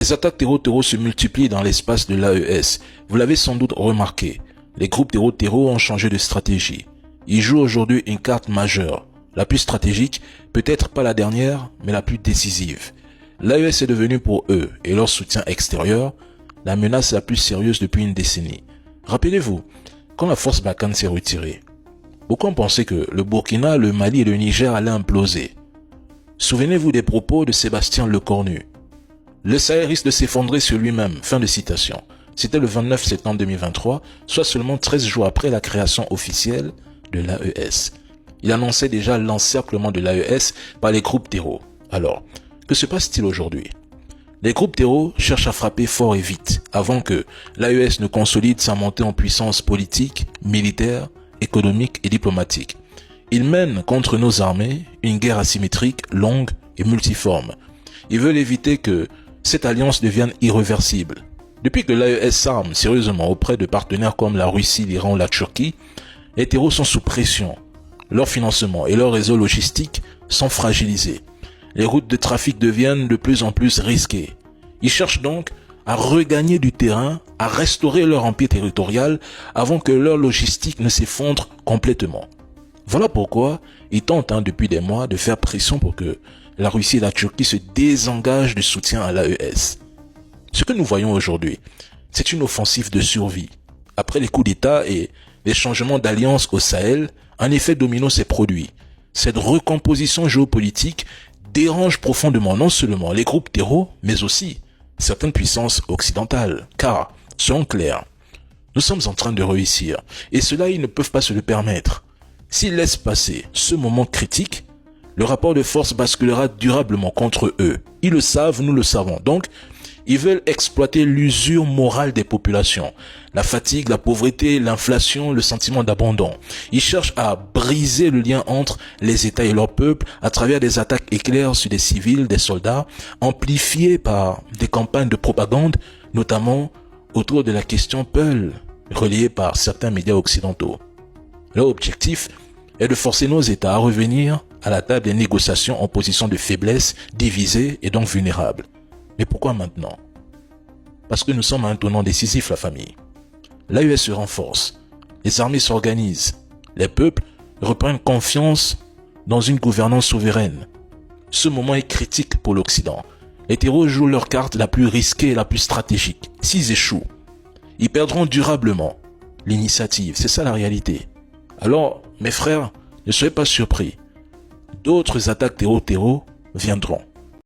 Les attaques terreau se multiplient dans l'espace de l'AES. Vous l'avez sans doute remarqué. Les groupes terreau ont changé de stratégie. Ils jouent aujourd'hui une carte majeure. La plus stratégique, peut-être pas la dernière, mais la plus décisive. L'AES est devenu pour eux et leur soutien extérieur la menace la plus sérieuse depuis une décennie. Rappelez-vous, quand la force Barkhane s'est retirée, beaucoup ont pensé que le Burkina, le Mali et le Niger allaient imploser. Souvenez-vous des propos de Sébastien Lecornu. Le Sahel risque de s'effondrer sur lui-même. Fin de citation. C'était le 29 septembre 2023, soit seulement 13 jours après la création officielle de l'AES. Il annonçait déjà l'encerclement de l'AES par les groupes terreau. Alors, que se passe-t-il aujourd'hui? Les groupes terreau cherchent à frapper fort et vite, avant que l'AES ne consolide sa montée en puissance politique, militaire, économique et diplomatique. Ils mènent contre nos armées une guerre asymétrique, longue et multiforme. Ils veulent éviter que cette alliance devienne irréversible. Depuis que l'AES s'arme sérieusement auprès de partenaires comme la Russie, l'Iran ou la Turquie, les terreaux sont sous pression. Leur financement et leur réseau logistique sont fragilisés. Les routes de trafic deviennent de plus en plus risquées. Ils cherchent donc à regagner du terrain, à restaurer leur empire territorial avant que leur logistique ne s'effondre complètement. Voilà pourquoi ils tentent depuis des mois de faire pression pour que la Russie et la Turquie se désengagent du soutien à l'AES. Ce que nous voyons aujourd'hui, c'est une offensive de survie. Après les coups d'État et les changements d'alliance au Sahel, un effet domino s'est produit. Cette recomposition géopolitique dérange profondément non seulement les groupes terreau, mais aussi certaines puissances occidentales. Car, soyons clairs, nous sommes en train de réussir, et cela ils ne peuvent pas se le permettre. S'ils laissent passer ce moment critique, le rapport de force basculera durablement contre eux. Ils le savent, nous le savons. Donc, ils veulent exploiter l'usure morale des populations, la fatigue, la pauvreté, l'inflation, le sentiment d'abandon. Ils cherchent à briser le lien entre les États et leur peuple à travers des attaques éclairs sur des civils, des soldats, amplifiées par des campagnes de propagande, notamment autour de la question Peul, relayée par certains médias occidentaux. Leur objectif est de forcer nos États à revenir à la table des négociations en position de faiblesse, divisés et donc vulnérables. Mais pourquoi maintenant? Parce que nous sommes à un tournant décisif, la famille. L'AES se renforce, les armées s'organisent, les peuples reprennent confiance dans une gouvernance souveraine. Ce moment est critique pour l'Occident. Les terreaux jouent leur carte la plus risquée et la plus stratégique. S'ils échouent, ils perdront durablement l'initiative. C'est ça la réalité. Alors, mes frères, ne soyez pas surpris. D'autres attaques terreau viendront.